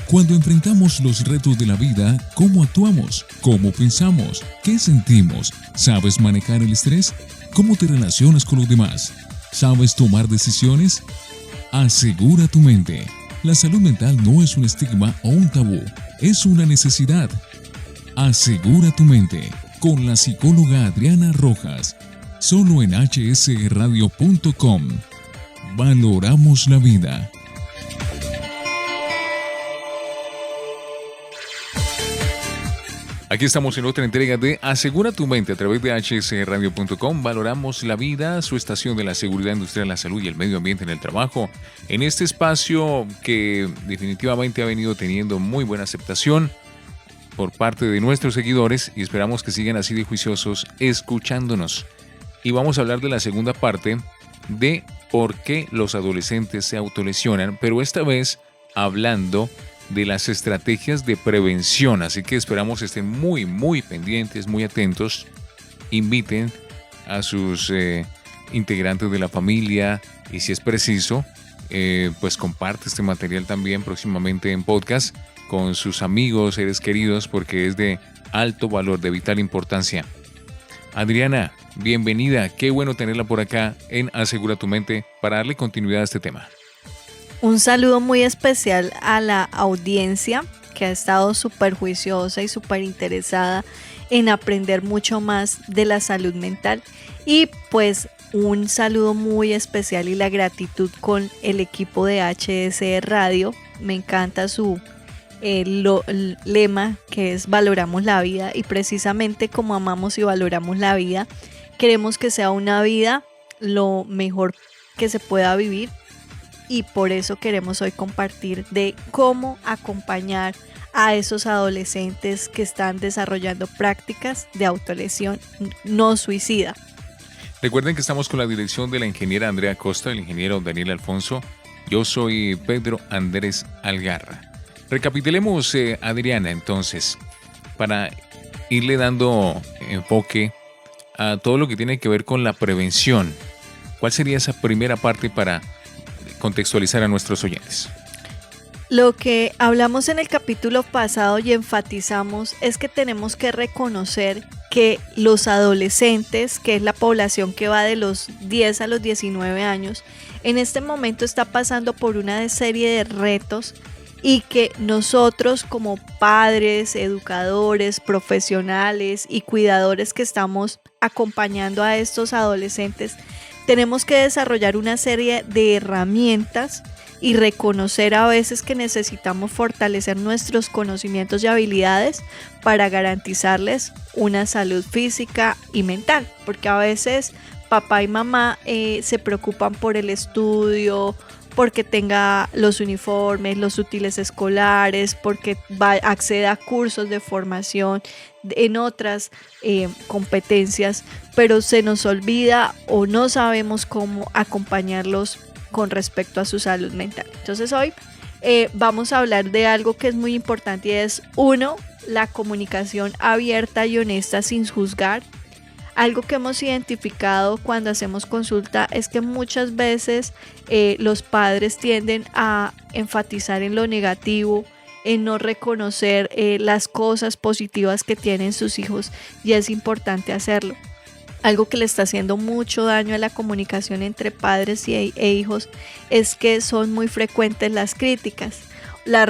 Cuando enfrentamos los retos de la vida, ¿cómo actuamos? ¿Cómo pensamos? ¿Qué sentimos? ¿Sabes manejar el estrés? ¿Cómo te relacionas con los demás? ¿Sabes tomar decisiones? Asegura tu mente. La salud mental no es un estigma o un tabú, es una necesidad. Asegura tu mente con la psicóloga Adriana Rojas, solo en hsradio.com. Valoramos la vida. Aquí estamos en otra entrega de Asegura tu mente a través de hsradio.com. Valoramos la vida, su estación de la seguridad industrial, la salud y el medio ambiente en el trabajo. En este espacio que definitivamente ha venido teniendo muy buena aceptación por parte de nuestros seguidores y esperamos que sigan así de juiciosos escuchándonos. Y vamos a hablar de la segunda parte de por qué los adolescentes se autolesionan, pero esta vez hablando de las estrategias de prevención, así que esperamos estén muy pendientes, muy atentos. Inviten a sus integrantes de la familia y si es preciso, pues comparte este material también próximamente en podcast con sus amigos, seres queridos, porque es de alto valor, de vital importancia. Adriana, bienvenida, qué bueno tenerla por acá en Asegura tu mente para darle continuidad a este tema. Un saludo muy especial a la audiencia que ha estado súper juiciosa y súper interesada en aprender mucho más de la salud mental. Y pues un saludo muy especial y la gratitud con el equipo de HSE Radio. Me encanta su lema que es valoramos la vida y precisamente como amamos y valoramos la vida, queremos que sea una vida lo mejor que se pueda vivir. Y por eso queremos hoy compartir de cómo acompañar a esos adolescentes que están desarrollando prácticas de autolesión no suicida. Recuerden que estamos con la dirección de la ingeniera Andrea Costa, el ingeniero Daniel Alfonso. Yo soy Pedro Andrés Algarra. Recapitulemos, Adriana, entonces, para irle dando enfoque a todo lo que tiene que ver con la prevención. ¿Cuál sería esa primera parte para contextualizar a nuestros oyentes? Lo que hablamos en el capítulo pasado y enfatizamos es que tenemos que reconocer que los adolescentes, que es la población que va de los 10 a los 19 años, en este momento está pasando por una serie de retos y que nosotros como padres, educadores, profesionales y cuidadores que estamos acompañando a estos adolescentes, tenemos que desarrollar una serie de herramientas y reconocer a veces que necesitamos fortalecer nuestros conocimientos y habilidades para garantizarles una salud física y mental, porque a veces papá y mamá se preocupan por el estudio, porque tenga los uniformes, los útiles escolares, porque acceda a cursos de formación en otras competencias, pero se nos olvida o no sabemos cómo acompañarlos con respecto a su salud mental. Entonces hoy vamos a hablar de algo que es muy importante y es, uno, la comunicación abierta y honesta sin juzgar. Algo que hemos identificado cuando hacemos consulta es que muchas veces los padres tienden a enfatizar en lo negativo, en no reconocer las cosas positivas que tienen sus hijos y es importante hacerlo. Algo que le está haciendo mucho daño a la comunicación entre padres e hijos es que son muy frecuentes las críticas, las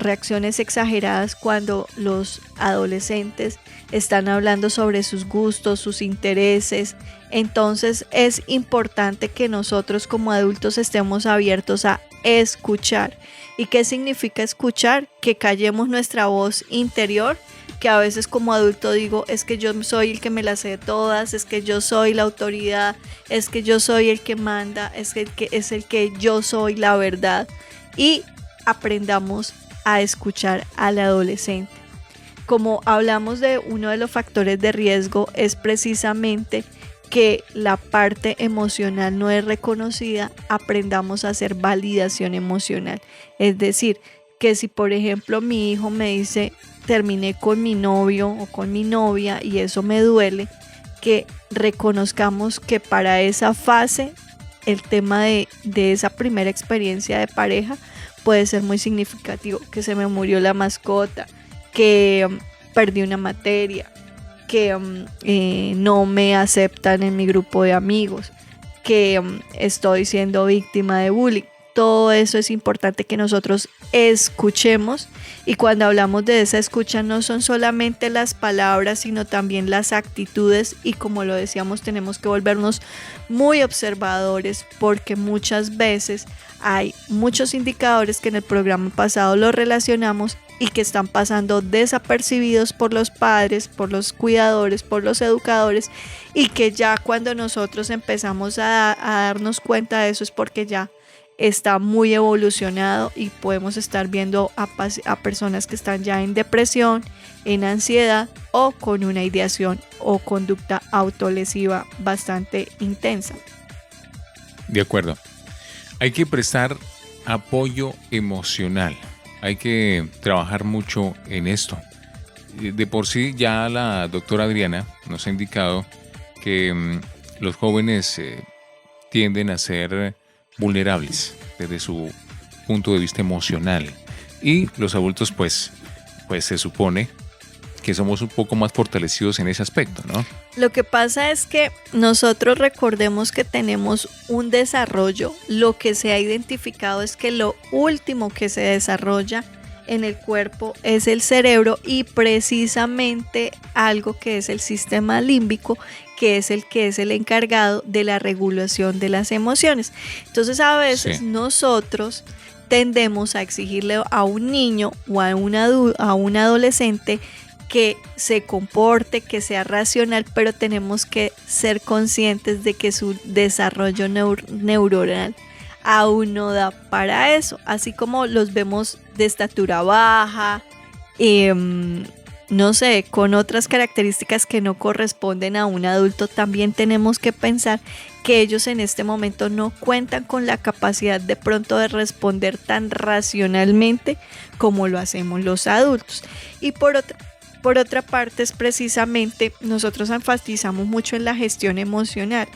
reacciones exageradas cuando los adolescentes están hablando sobre sus gustos, sus intereses. Entonces es importante que nosotros como adultos estemos abiertos a escuchar. ¿Y qué significa escuchar? Que callemos nuestra voz interior, que a veces como adulto digo, es que yo soy el que me las sé de todas, es que yo soy la autoridad, es que yo soy el que manda, es el que yo soy la verdad. Y aprendamos a escuchar al adolescente. Como hablamos de uno de los factores de riesgo es precisamente que la parte emocional no es reconocida, aprendamos a hacer validación emocional. Es decir, que si por ejemplo mi hijo me dice terminé con mi novio o con mi novia y eso me duele, que reconozcamos que para esa fase, el tema de esa primera experiencia de pareja, puede ser muy significativo, que se me murió la mascota, que perdí una materia, que no me aceptan en mi grupo de amigos, que estoy siendo víctima de bullying. Todo eso es importante que nosotros escuchemos, y cuando hablamos de esa escucha no son solamente las palabras, sino también las actitudes, y como lo decíamos, tenemos que volvernos muy observadores, porque muchas veces hay muchos indicadores que en el programa pasado los relacionamos y que están pasando desapercibidos por los padres, por los cuidadores, por los educadores, y que ya cuando nosotros empezamos a darnos cuenta de eso es porque ya está muy evolucionado, y podemos estar viendo a personas que están ya en depresión, en ansiedad o con una ideación o conducta autolesiva bastante intensa. De acuerdo. Hay que prestar apoyo emocional. Hay que trabajar mucho en esto. De por sí ya la doctora Adriana nos ha indicado que los jóvenes tienden a ser vulnerables desde su punto de vista emocional, y los adultos pues se supone que somos un poco más fortalecidos en ese aspecto, ¿no? Lo que pasa es que nosotros recordemos que tenemos un desarrollo. Lo que se ha identificado es que lo último que se desarrolla en el cuerpo es el cerebro, y precisamente algo que es el sistema límbico, que es el encargado de la regulación de las emociones. Entonces a veces nosotros tendemos a exigirle a un niño o a un adolescente que se comporte, que sea racional, pero tenemos que ser conscientes de que su desarrollo neuronal aún no da para eso. Así como los vemos de estatura baja, no sé, con otras características que no corresponden a un adulto, también tenemos que pensar que ellos en este momento no cuentan con la capacidad de pronto de responder tan racionalmente como lo hacemos los adultos. Y por otra parte, es precisamente, nosotros enfatizamos mucho en la gestión emocional,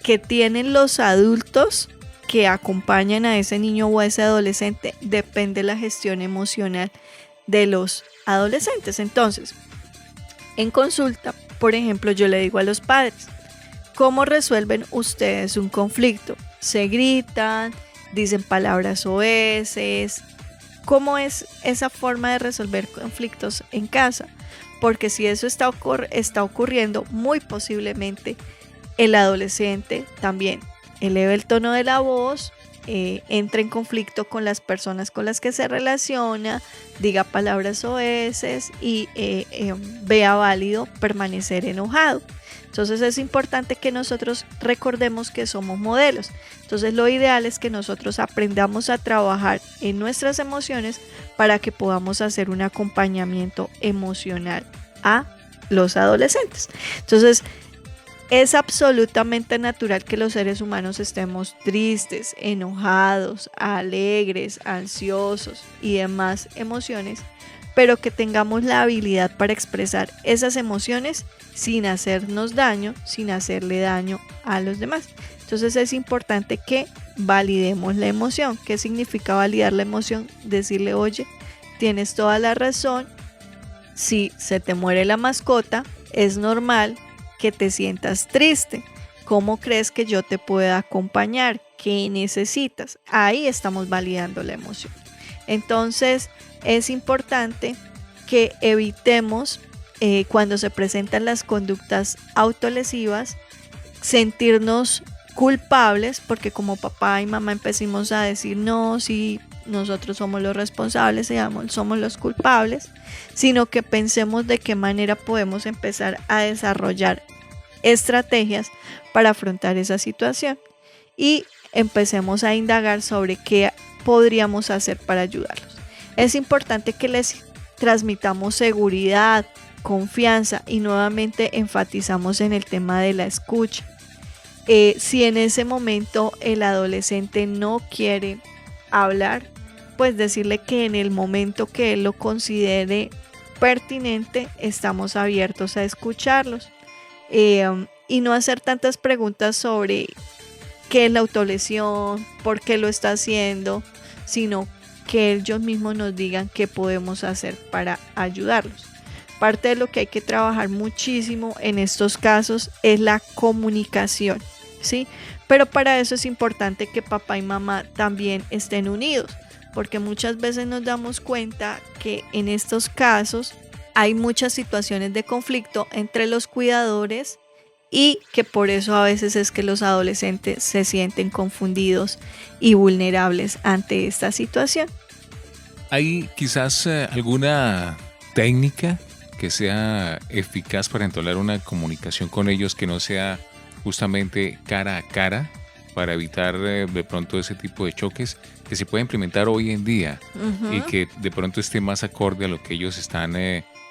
que tienen los adultos que acompañan a ese niño o a ese adolescente. Depende de la gestión emocional de los adolescentes. Entonces, en consulta, por ejemplo, yo le digo a los padres: ¿cómo resuelven ustedes un conflicto? ¿Se gritan? ¿Dicen palabras soeces? ¿Cómo es esa forma de resolver conflictos en casa? Porque si eso está ocurriendo, muy posiblemente el adolescente también eleve el tono de la voz, entra en conflicto con las personas con las que se relaciona, diga palabras soeces y vea válido permanecer enojado. Entonces es importante que nosotros recordemos que somos modelos. Entonces lo ideal es que nosotros aprendamos a trabajar en nuestras emociones para que podamos hacer un acompañamiento emocional a los adolescentes. Entonces es absolutamente natural que los seres humanos estemos tristes, enojados, alegres, ansiosos y demás emociones, pero que tengamos la habilidad para expresar esas emociones sin hacernos daño, sin hacerle daño a los demás. Entonces es importante que validemos la emoción. ¿Qué significa validar la emoción? Decirle: oye, tienes toda la razón, si se te muere la mascota, es normal que te sientas triste. ¿Cómo crees que yo te pueda acompañar? ¿Qué necesitas? Ahí estamos validando la emoción. Entonces es importante que evitemos cuando se presentan las conductas autolesivas sentirnos culpables, porque como papá y mamá empecemos a decir: no, sí, nosotros somos los responsables, digamos, somos los culpables, sino que pensemos de qué manera podemos empezar a desarrollar estrategias para afrontar esa situación, y empecemos a indagar sobre qué podríamos hacer para ayudarlos. Es importante que les transmitamos seguridad, confianza, y nuevamente enfatizamos en el tema de la escucha. Si en ese momento el adolescente no quiere hablar, pues decirle que en el momento que él lo considere pertinente, estamos abiertos a escucharlos, y no hacer tantas preguntas sobre qué es la autolesión, por qué lo está haciendo, sino que ellos mismos nos digan qué podemos hacer para ayudarlos. Parte de lo que hay que trabajar muchísimo en estos casos es la comunicación, ¿sí? Pero para eso es importante que papá y mamá también estén unidos, porque muchas veces nos damos cuenta que en estos casos hay muchas situaciones de conflicto entre los cuidadores y que por eso a veces es que los adolescentes se sienten confundidos y vulnerables ante esta situación. ¿Hay quizás alguna técnica que sea eficaz para entablar una comunicación con ellos que no sea justamente cara a cara, para evitar de pronto ese tipo de choques que se puede implementar hoy en día y que de pronto esté más acorde a lo que ellos están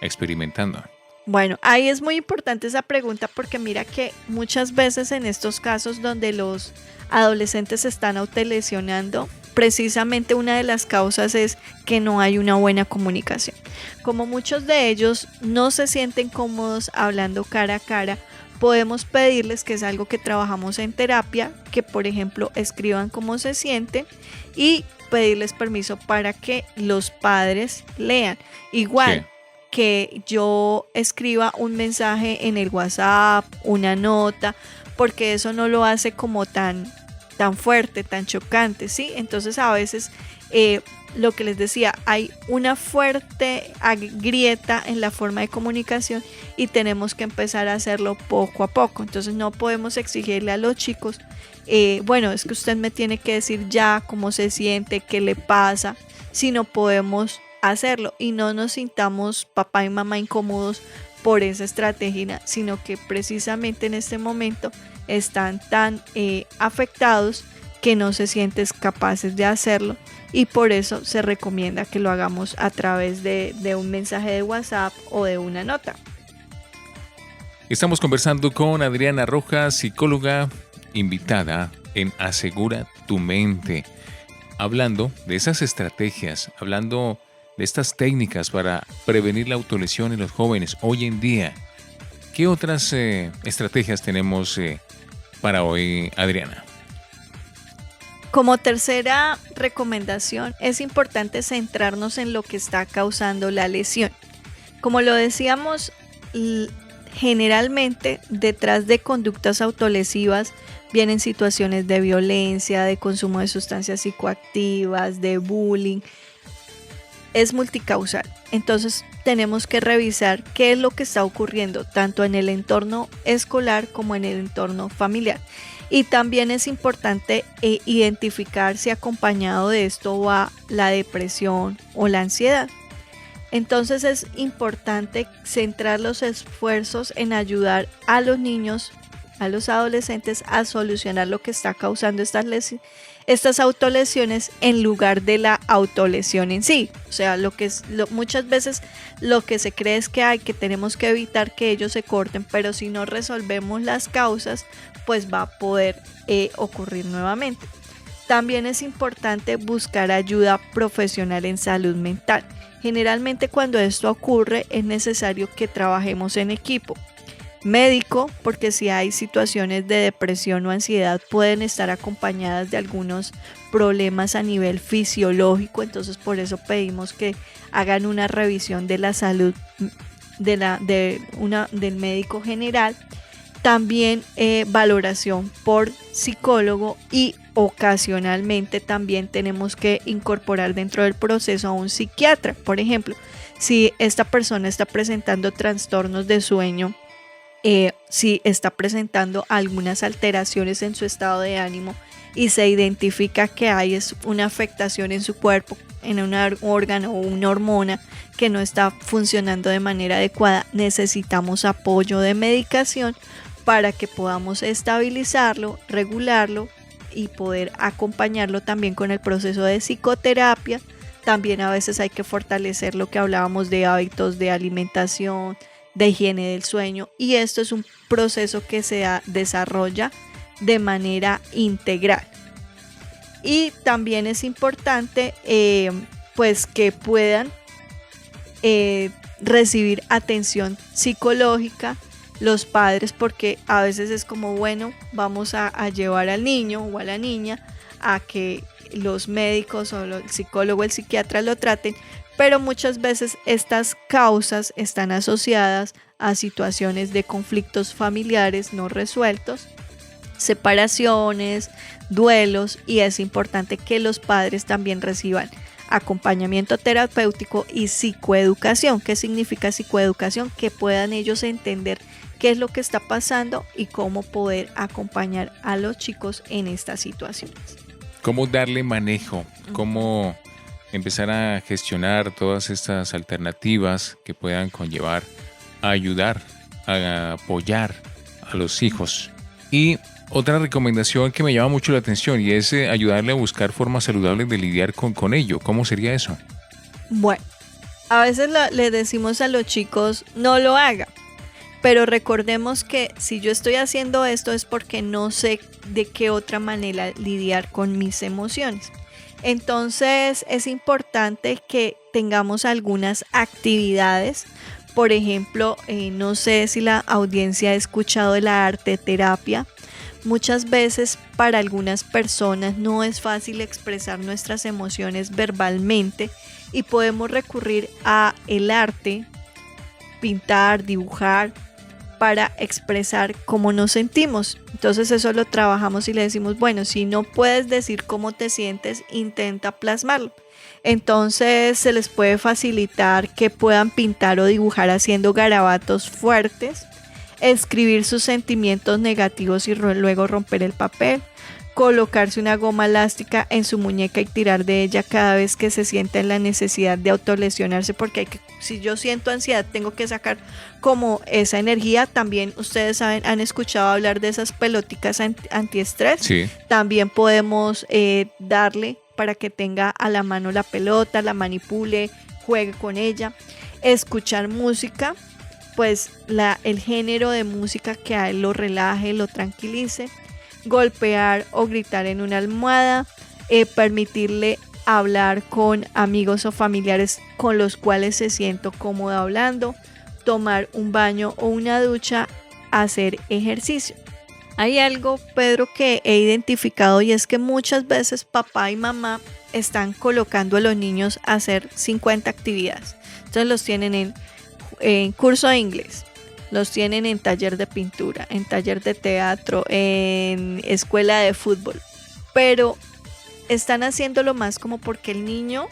experimentando? Bueno, ahí es muy importante esa pregunta porque mira que muchas veces en estos casos donde los adolescentes se están autolesionando, precisamente una de las causas es que no hay una buena comunicación. Como muchos de ellos no se sienten cómodos hablando cara a cara, podemos pedirles, que es algo que trabajamos en terapia, que por ejemplo escriban cómo se sienten y pedirles permiso para que los padres lean. Igual. Sí. Que yo escriba un mensaje en el WhatsApp, una nota, porque eso no lo hace como tan fuerte, tan chocante, ¿sí? Entonces a veces lo que les decía, hay una fuerte grieta en la forma de comunicación y tenemos que empezar a hacerlo poco a poco. Entonces no podemos exigirle a los chicos, bueno, es que usted me tiene que decir ya cómo se siente, qué le pasa, sino podemos hacerlo y no nos sintamos papá y mamá incómodos por esa estrategia, sino que precisamente en este momento están tan afectados que no se sienten capaces de hacerlo y por eso se recomienda que lo hagamos a través de un mensaje de WhatsApp o de una nota. Estamos conversando con Adriana Rojas, psicóloga invitada en Asegura tu Mente, hablando de esas estrategias, hablando de estas técnicas para prevenir la autolesión en los jóvenes hoy en día. ¿Qué otras estrategias tenemos para hoy, Adriana? Como tercera recomendación, es importante centrarnos en lo que está causando la lesión. Como lo decíamos, generalmente detrás de conductas autolesivas vienen situaciones de violencia, de consumo de sustancias psicoactivas, de bullying. Es multicausal, entonces tenemos que revisar qué es lo que está ocurriendo tanto en el entorno escolar como en el entorno familiar. Y también es importante identificar si acompañado de esto va la depresión o la ansiedad. Entonces es importante centrar los esfuerzos en ayudar a los niños, a los adolescentes a solucionar lo que está causando estas autolesiones en lugar de la autolesión en sí. O sea, muchas veces lo que se cree es que tenemos que evitar que ellos se corten, pero si no resolvemos las causas, pues va a poder ocurrir nuevamente. También es importante buscar ayuda profesional en salud mental. Generalmente cuando esto ocurre es necesario que trabajemos en equipo. Médico, porque si hay situaciones de depresión o ansiedad pueden estar acompañadas de algunos problemas a nivel fisiológico, entonces por eso pedimos que hagan una revisión de la salud del médico general. También valoración por psicólogo y ocasionalmente también tenemos que incorporar dentro del proceso a un psiquiatra. Por ejemplo, si esta persona está presentando trastornos de sueño, si está presentando algunas alteraciones en su estado de ánimo y se identifica que hay una afectación en su cuerpo, en un órgano o una hormona que no está funcionando de manera adecuada, necesitamos apoyo de medicación para que podamos estabilizarlo, regularlo y poder acompañarlo también con el proceso de psicoterapia. También a veces hay que fortalecer lo que hablábamos de hábitos de alimentación, de higiene del sueño, y esto es un proceso que se desarrolla de manera integral. Y también es importante pues que puedan recibir atención psicológica los padres, porque a veces es como, bueno, vamos a llevar al niño o a la niña a que los médicos o el psicólogo o el psiquiatra lo traten, pero muchas veces estas causas están asociadas a situaciones de conflictos familiares no resueltos, separaciones, duelos, y es importante que los padres también reciban acompañamiento terapéutico y psicoeducación. ¿Qué significa psicoeducación? Que puedan ellos entender qué es lo que está pasando y cómo poder acompañar a los chicos en estas situaciones. ¿Cómo darle manejo? ¿Cómo empezar a gestionar todas estas alternativas que puedan conllevar a ayudar, a apoyar a los hijos? Y otra recomendación que me llama mucho la atención y es ayudarle a buscar formas saludables de lidiar con ello. ¿Cómo sería eso? Bueno, a veces le decimos a los chicos, no lo haga. Pero recordemos que si yo estoy haciendo esto es porque no sé de qué otra manera lidiar con mis emociones. Entonces es importante que tengamos algunas actividades. Por ejemplo, no sé si la audiencia ha escuchado de la arte terapia. Muchas veces para algunas personas no es fácil expresar nuestras emociones verbalmente y podemos recurrir a el arte, pintar, dibujar, para expresar cómo nos sentimos. Entonces eso lo trabajamos y le decimos, bueno, si no puedes decir cómo te sientes, intenta plasmarlo. Entonces se les puede facilitar que puedan pintar o dibujar haciendo garabatos fuertes, escribir sus sentimientos negativos y luego romper el papel, colocarse una goma elástica en su muñeca y tirar de ella cada vez que se sienta en la necesidad de autolesionarse, porque si yo siento ansiedad tengo que sacar como esa energía. También ustedes saben, han escuchado hablar de esas peloticas antiestrés. Sí. También podemos darle para que tenga a la mano la pelota, la manipule, juegue con ella. Escuchar música, pues el género de música que a él lo relaje, lo tranquilice. Golpear o gritar en una almohada, permitirle hablar con amigos o familiares con los cuales se sienta cómodo hablando, tomar un baño o una ducha, hacer ejercicio. Hay algo, Pedro, que he identificado y es que muchas veces papá y mamá están colocando a los niños a hacer 50 actividades. Entonces los tienen en curso de inglés, los tienen en taller de pintura, en taller de teatro, en escuela de fútbol, pero están haciéndolo más como porque el niño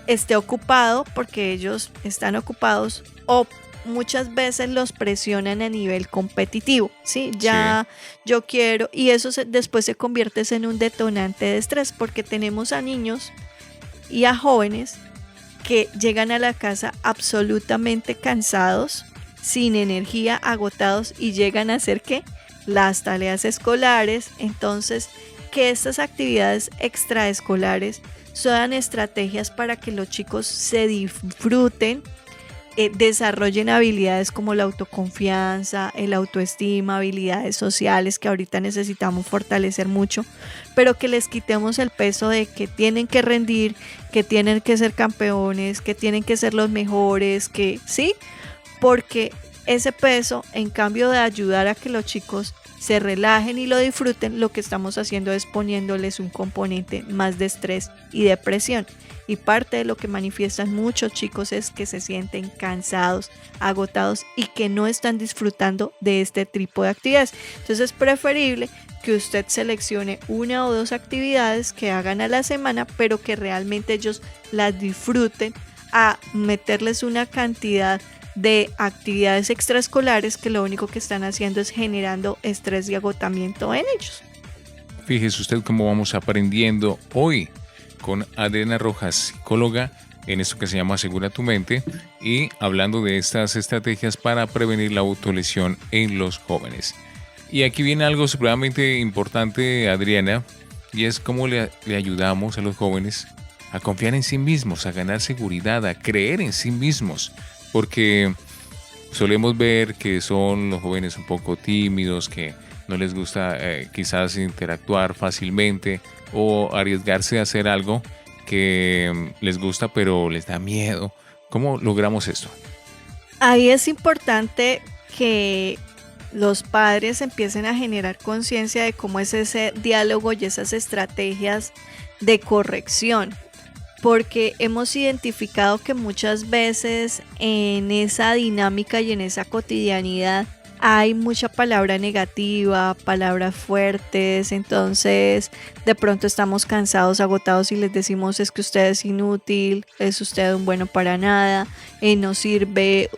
esté ocupado, porque ellos están ocupados, o muchas veces los presionan a nivel competitivo, ¿sí? Ya sí. Yo quiero, y eso después se convierte en un detonante de estrés, porque tenemos a niños y a jóvenes que llegan a la casa absolutamente cansados, sin energía, agotados, y llegan a hacer ¿qué? Las tareas escolares. Entonces, que estas actividades extraescolares sean estrategias para que los chicos se disfruten, desarrollen habilidades como la autoconfianza, el autoestima, habilidades sociales que ahorita necesitamos fortalecer mucho, pero que les quitemos el peso de que tienen que rendir, que tienen que ser campeones, que tienen que ser los mejores, que sí, porque ese peso, en cambio de ayudar a que los chicos se relajen y lo disfruten, lo que estamos haciendo es poniéndoles un componente más de estrés y depresión. Y parte de lo que manifiestan muchos chicos es que se sienten cansados, agotados y que no están disfrutando de este tipo de actividades. Entonces es preferible que usted seleccione una o dos actividades que hagan a la semana, pero que realmente ellos las disfruten, a meterles una cantidad de actividades extraescolares que lo único que están haciendo es generando estrés y agotamiento en ellos. Fíjese usted cómo vamos aprendiendo hoy con Adriana Rojas, psicóloga, en esto que se llama Asegura tu Mente, y hablando de estas estrategias para prevenir la autolesión en los jóvenes. Y aquí viene algo supremamente importante, Adriana, y es cómo le ayudamos a los jóvenes a confiar en sí mismos, a ganar seguridad, a creer en sí mismos, porque solemos ver que son los jóvenes un poco tímidos, que no les gusta quizás interactuar fácilmente o arriesgarse a hacer algo que les gusta pero les da miedo. ¿Cómo logramos esto? Ahí es importante que los padres empiecen a generar conciencia de cómo es ese diálogo y esas estrategias de corrección, porque hemos identificado que muchas veces en esa dinámica y en esa cotidianidad hay mucha palabra negativa, palabras fuertes, entonces de pronto estamos cansados, agotados y les decimos es que usted es inútil, es usted un bueno para nada, no sirve,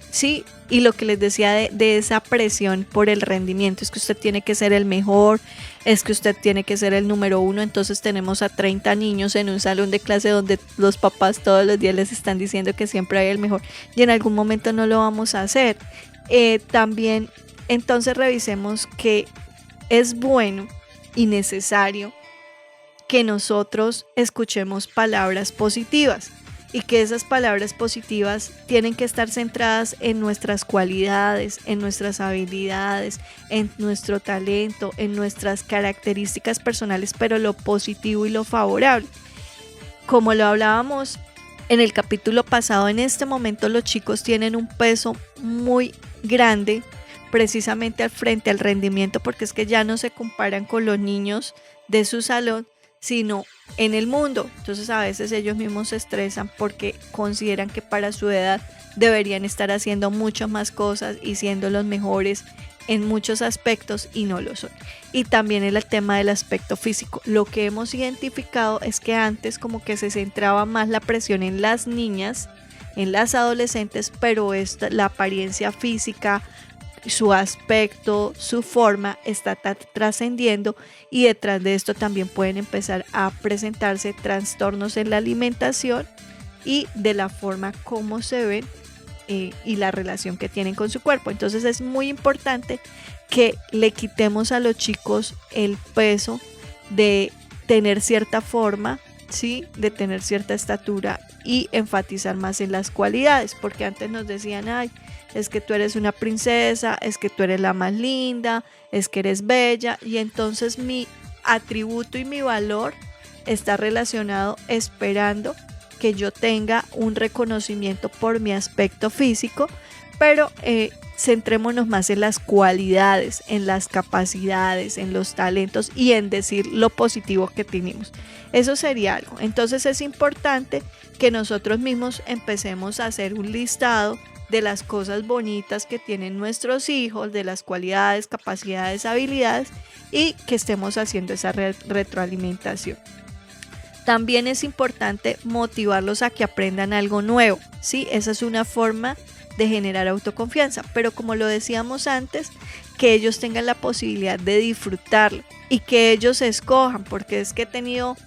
sí, y lo que les decía de esa presión por el rendimiento, es que usted tiene que ser el mejor, es que usted tiene que ser el número uno, entonces tenemos a 30 niños en un salón de clase donde los papás todos los días les están diciendo que siempre hay el mejor y en algún momento no lo vamos a hacer. También entonces revisemos que es bueno y necesario que nosotros escuchemos palabras positivas y que esas palabras positivas tienen que estar centradas en nuestras cualidades, en nuestras habilidades, en nuestro talento, en nuestras características personales, pero lo positivo y lo favorable. Como lo hablábamos en el capítulo pasado, en este momento los chicos tienen un peso muy grande precisamente al frente al rendimiento, porque es que ya no se comparan con los niños de su salón, sino en el mundo. Entonces a veces ellos mismos se estresan porque consideran que para su edad deberían estar haciendo muchas más cosas y siendo los mejores en muchos aspectos y no lo son. Y también el tema del aspecto físico. Lo que hemos identificado es que antes como que se centraba más la presión en las niñas, en las adolescentes, pero la apariencia física, su aspecto, su forma está trascendiendo y detrás de esto también pueden empezar a presentarse trastornos en la alimentación y de la forma como se ven y la relación que tienen con su cuerpo. Entonces es muy importante que le quitemos a los chicos el peso de tener cierta forma, ¿sí? De tener cierta estatura y enfatizar más en las cualidades, porque antes nos decían, ay, es que tú eres una princesa, es que tú eres la más linda, es que eres bella, y entonces mi atributo y mi valor está relacionado esperando que yo tenga un reconocimiento por mi aspecto físico, pero centrémonos más en las cualidades, en las capacidades, en los talentos y en decir lo positivo que tenemos. Eso sería algo. Entonces es importante que nosotros mismos empecemos a hacer un listado de las cosas bonitas que tienen nuestros hijos, de las cualidades, capacidades, habilidades y que estemos haciendo esa retroalimentación. También es importante motivarlos a que aprendan algo nuevo, ¿sí? Esa es una forma de generar autoconfianza, pero como lo decíamos antes, que ellos tengan la posibilidad de disfrutarlo y que ellos escojan, porque es que he tenido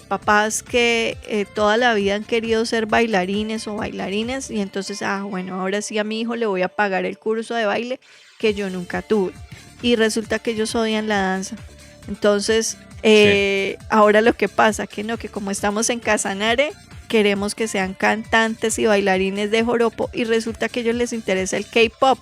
papás que toda la vida han querido ser bailarines o bailarines y entonces, bueno, ahora sí a mi hijo le voy a pagar el curso de baile que yo nunca tuve y resulta que ellos odian la danza. Entonces, ahora lo que pasa, que como estamos en Casanare, queremos que sean cantantes y bailarines de joropo y resulta que a ellos les interesa el K-pop.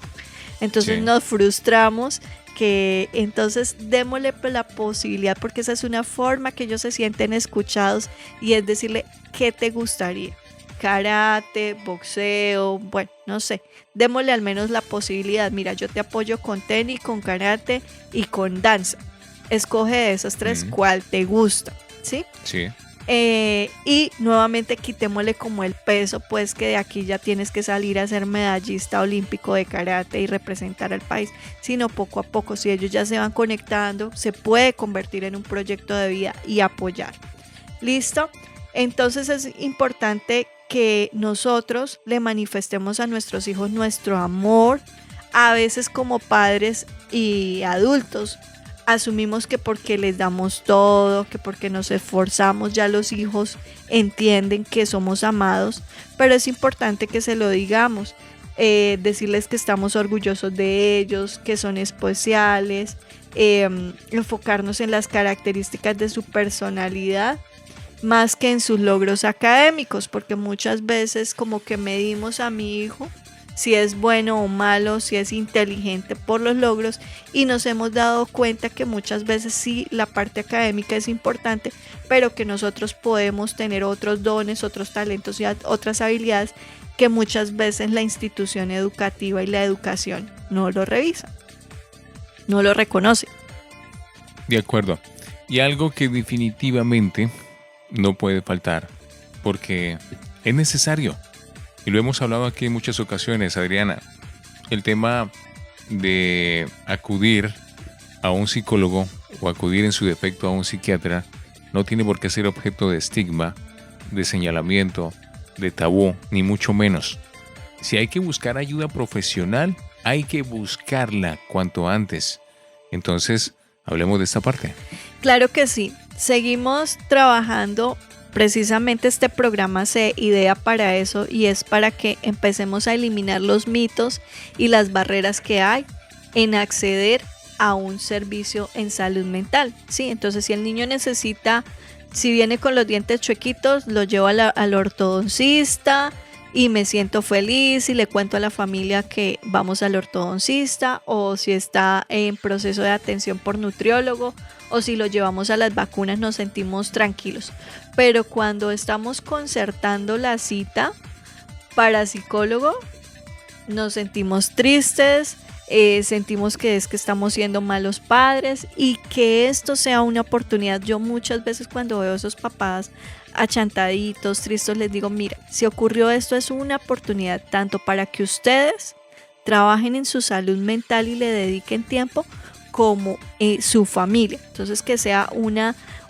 Entonces nos frustramos, que entonces démosle la posibilidad, porque esa es una forma que ellos se sienten escuchados y es decirle, ¿qué te gustaría? Karate, boxeo, bueno, no sé, démosle al menos la posibilidad. Mira, yo te apoyo con tenis, con karate y con danza. Escoge de esos tres cuál te gusta, ¿sí? Sí. Y nuevamente quitémosle como el peso, pues que de aquí ya tienes que salir a ser medallista olímpico de karate y representar al país, sino poco a poco, si ellos ya se van conectando, se puede convertir en un proyecto de vida y apoyar. ¿Listo? Entonces es importante que nosotros le manifestemos a nuestros hijos nuestro amor. A veces como padres y adultos asumimos que porque les damos todo, que porque nos esforzamos, ya los hijos entienden que somos amados, pero es importante que se lo digamos, decirles que estamos orgullosos de ellos, que son especiales, enfocarnos en las características de su personalidad más que en sus logros académicos, porque muchas veces como que medimos a mi hijo si es bueno o malo, si es inteligente por los logros, y nos hemos dado cuenta que muchas veces sí la parte académica es importante, pero que nosotros podemos tener otros dones, otros talentos y otras habilidades que muchas veces la institución educativa y la educación no lo revisa, no lo reconoce. De acuerdo. Y algo que definitivamente no puede faltar, porque es necesario. Y lo hemos hablado aquí en muchas ocasiones, Adriana. El tema de acudir a un psicólogo o acudir en su defecto a un psiquiatra no tiene por qué ser objeto de estigma, de señalamiento, de tabú, ni mucho menos. Si hay que buscar ayuda profesional, hay que buscarla cuanto antes. Entonces, hablemos de esta parte. Claro que sí. Seguimos trabajando. Precisamente este programa se idea para eso, y es para que empecemos a eliminar los mitos y las barreras que hay en acceder a un servicio en salud mental. Sí, entonces si el niño necesita, si viene con los dientes chuequitos, lo llevo al ortodoncista y me siento feliz y le cuento a la familia que vamos al ortodoncista, o si está en proceso de atención por nutriólogo, o si lo llevamos a las vacunas, nos sentimos tranquilos. Pero cuando estamos concertando la cita para psicólogo, nos sentimos tristes, sentimos que es que estamos siendo malos padres, y que esto sea una oportunidad. Yo muchas veces cuando veo a esos papás achantaditos, tristes, les digo, mira, si ocurrió esto, es una oportunidad tanto para que ustedes trabajen en su salud mental y le dediquen tiempo, como su familia. Entonces, que sea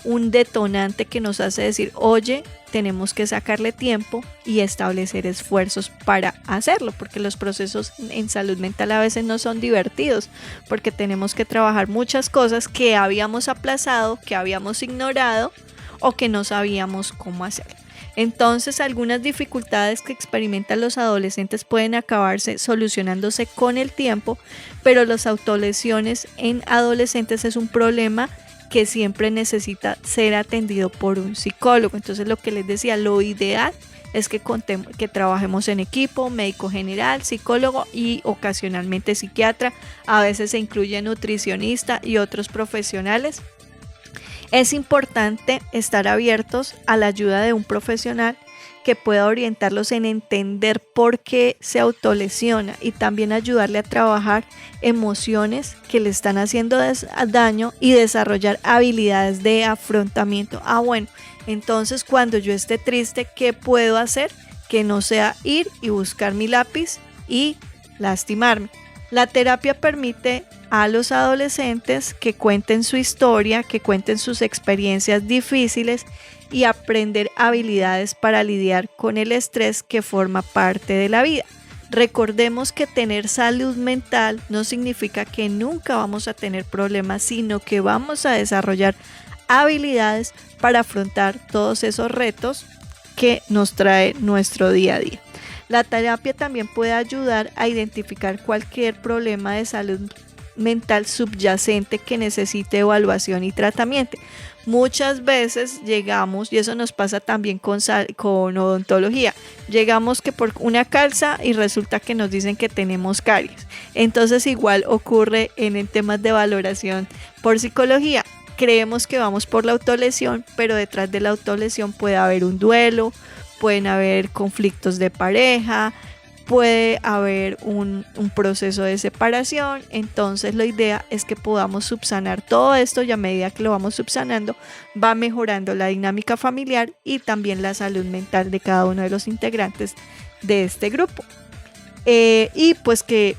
un detonante que nos hace decir, oye, tenemos que sacarle tiempo y establecer esfuerzos para hacerlo, porque los procesos en salud mental a veces no son divertidos, porque tenemos que trabajar muchas cosas que habíamos aplazado, que habíamos ignorado o que no sabíamos cómo hacer. Entonces, algunas dificultades que experimentan los adolescentes pueden acabarse solucionándose con el tiempo, pero las autolesiones en adolescentes es un problema que siempre necesita ser atendido por un psicólogo. Entonces, lo que les decía, lo ideal es que trabajemos en equipo, médico general, psicólogo y ocasionalmente psiquiatra. A veces se incluye nutricionista y otros profesionales. Es importante estar abiertos a la ayuda de un profesional que pueda orientarlos en entender por qué se autolesiona, y también ayudarle a trabajar emociones que le están haciendo daño y desarrollar habilidades de afrontamiento. Bueno, entonces cuando yo esté triste, ¿qué puedo hacer? Que no sea ir y buscar mi lápiz y lastimarme. La terapia permite a los adolescentes que cuenten su historia, que cuenten sus experiencias difíciles y aprender habilidades para lidiar con el estrés que forma parte de la vida. Recordemos que tener salud mental no significa que nunca vamos a tener problemas, sino que vamos a desarrollar habilidades para afrontar todos esos retos que nos trae nuestro día a día. La terapia también puede ayudar a identificar cualquier problema de salud mental subyacente que necesite evaluación y tratamiento. Muchas veces llegamos, y eso nos pasa también con odontología, llegamos que por una calza y resulta que nos dicen que tenemos caries. Entonces igual ocurre en temas de valoración por psicología. Creemos que vamos por la autolesión, pero detrás de la autolesión puede haber un duelo, pueden haber conflictos de pareja, puede haber un proceso de separación. Entonces la idea es que podamos subsanar todo esto, y a medida que lo vamos subsanando va mejorando la dinámica familiar y también la salud mental de cada uno de los integrantes de este grupo. Y pues que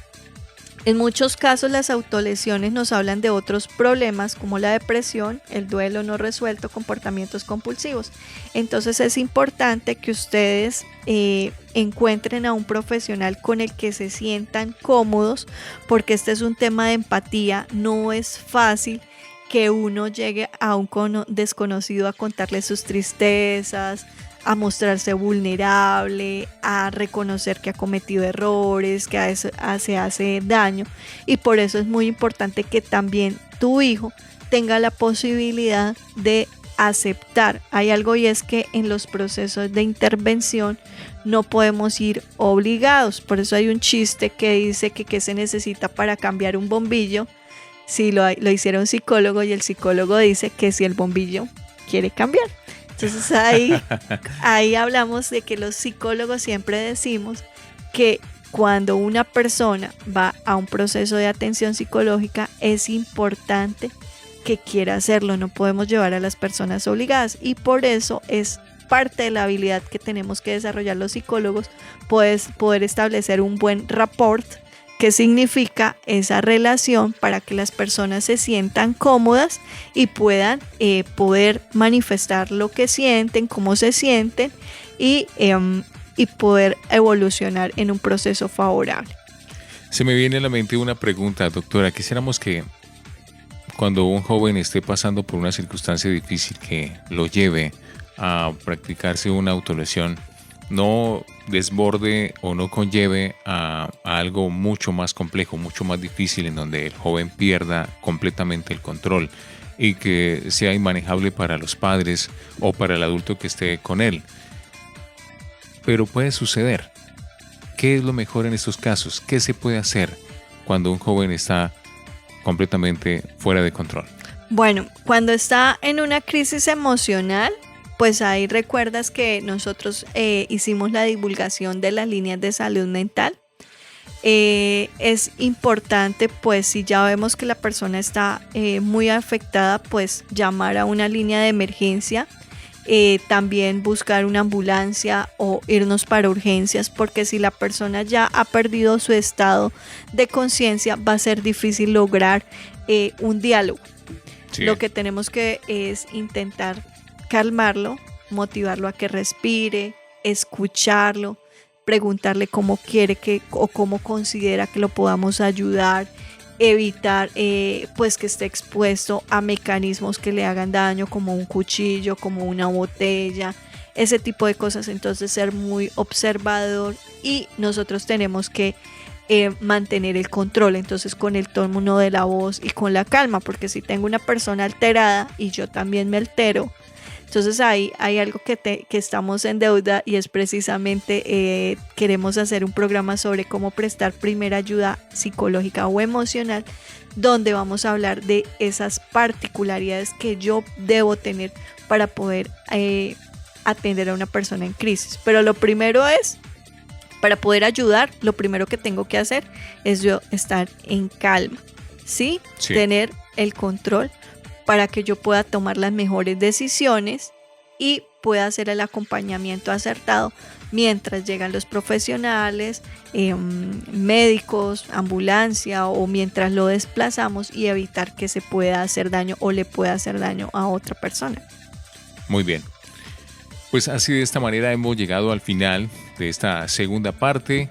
en muchos casos las autolesiones nos hablan de otros problemas como la depresión, el duelo no resuelto, comportamientos compulsivos. Entonces es importante que ustedes encuentren a un profesional con el que se sientan cómodos, porque este es un tema de empatía. No es fácil que uno llegue a un desconocido a contarle sus tristezas, a mostrarse vulnerable, a reconocer que ha cometido errores, que se hace daño, y por eso es muy importante que también tu hijo tenga la posibilidad de aceptar. Hay algo y es que en los procesos de intervención no podemos ir obligados. Por eso hay un chiste que dice que qué se necesita para cambiar un bombillo. Si lo hiciera un psicólogo y el psicólogo dice que si el bombillo quiere cambiar. Entonces ahí hablamos de que los psicólogos siempre decimos que cuando una persona va a un proceso de atención psicológica es importante que quiera hacerlo, no podemos llevar a las personas obligadas y por eso es parte de la habilidad que tenemos que desarrollar los psicólogos, pues poder establecer un buen rapport, que significa esa relación para que las personas se sientan cómodas y puedan poder manifestar lo que sienten, cómo se sienten y poder evolucionar en un proceso favorable. Se me viene a la mente una pregunta, doctora. Quisiéramos que cuando un joven esté pasando por una circunstancia difícil que lo lleve a practicarse una autolesión, no desborde o no conlleve a algo mucho más complejo, mucho más difícil, en donde el joven pierda completamente el control y que sea inmanejable para los padres o para el adulto que esté con él. Pero puede suceder. ¿Qué es lo mejor en estos casos? ¿Qué se puede hacer cuando un joven está completamente fuera de control? Bueno, cuando está en una crisis emocional, pues ahí recuerdas que nosotros hicimos la divulgación de las líneas de salud mental. Es importante, pues si ya vemos que la persona está muy afectada, pues llamar a una línea de emergencia, también buscar una ambulancia o irnos para urgencias, porque si la persona ya ha perdido su estado de conciencia, va a ser difícil lograr un diálogo. Sí. Lo que tenemos que es intentar calmarlo, motivarlo a que respire, escucharlo, preguntarle cómo quiere que o cómo considera que lo podamos ayudar, evitar pues que esté expuesto a mecanismos que le hagan daño como un cuchillo, como una botella, ese tipo de cosas. Entonces ser muy observador y nosotros tenemos que mantener el control, entonces con el tono de la voz y con la calma, porque si tengo una persona alterada y yo también me altero, entonces ahí hay algo que estamos en deuda y es precisamente queremos hacer un programa sobre cómo prestar primera ayuda psicológica o emocional, donde vamos a hablar de esas particularidades que yo debo tener para poder atender a una persona en crisis. Pero lo primero es, para poder ayudar, lo primero que tengo que hacer es yo estar en calma, ¿sí? Tener el control para que yo pueda tomar las mejores decisiones y pueda hacer el acompañamiento acertado mientras llegan los profesionales, médicos, ambulancia o mientras lo desplazamos y evitar que se pueda hacer daño o le pueda hacer daño a otra persona. Muy bien. Pues así de esta manera hemos llegado al final de esta segunda parte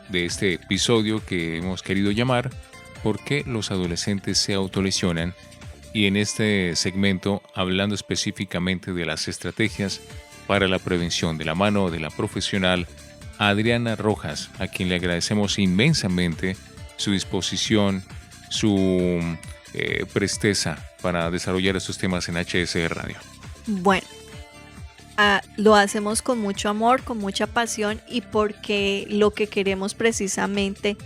de este episodio que hemos querido llamar ¿Por qué los adolescentes se autolesionan? Y en este segmento hablando específicamente de las estrategias para la prevención de la mano de la profesional Adriana Rojas, a quien le agradecemos inmensamente su disposición, su presteza para desarrollar estos temas en HSE Radio. Bueno, lo hacemos con mucho amor, con mucha pasión y porque lo que queremos precisamente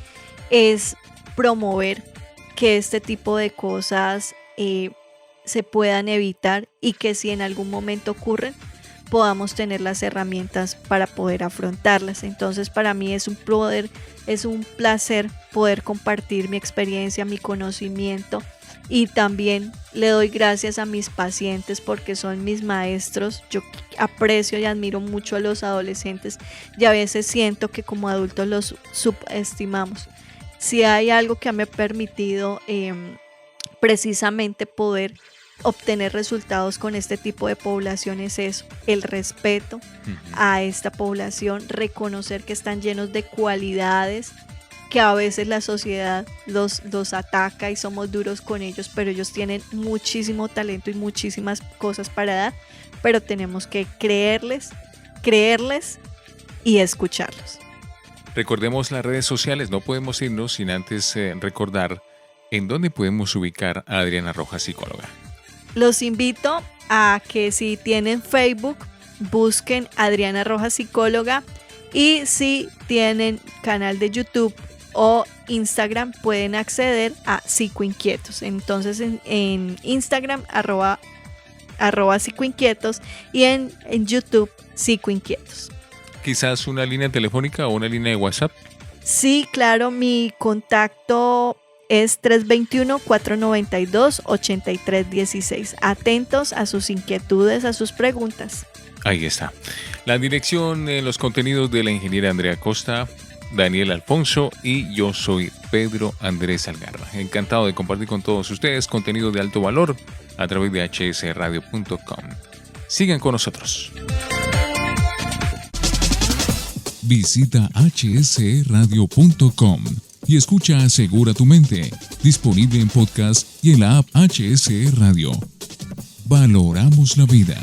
es promover que este tipo de cosas se puedan evitar y que si en algún momento ocurren podamos tener las herramientas para poder afrontarlas. Entonces para mí es un placer poder compartir mi experiencia, mi conocimiento y también le doy gracias a mis pacientes porque son mis maestros. Yo aprecio y admiro mucho a los adolescentes y a veces siento que como adultos los subestimamos. Si hay algo que me ha permitido precisamente poder obtener resultados con este tipo de población es eso, el respeto a esta población, reconocer que están llenos de cualidades que a veces la sociedad los ataca y somos duros con ellos, pero ellos tienen muchísimo talento y muchísimas cosas para dar, pero tenemos que creerles y escucharlos. Recordemos las redes sociales, no podemos irnos sin antes recordar en dónde podemos ubicar a Adriana Rojas, psicóloga. Los invito a que si tienen Facebook, busquen Adriana Rojas Psicóloga, y si tienen canal de YouTube o Instagram pueden acceder a Psicoinquietos. Entonces en Instagram arroba Psicoinquietos y en YouTube Psicoinquietos. Quizás una línea telefónica o una línea de WhatsApp. Sí, claro, mi contacto es 321-492-8316. Atentos a sus inquietudes, a sus preguntas. Ahí está. La dirección en los contenidos de la ingeniera Andrea Costa, Daniel Alfonso y yo soy Pedro Andrés Algarra. Encantado de compartir con todos ustedes contenido de alto valor a través de hsradio.com. Sigan con nosotros. Visita hsradio.com y escucha Asegura tu Mente, disponible en podcast y en la app HSE Radio. Valoramos la vida.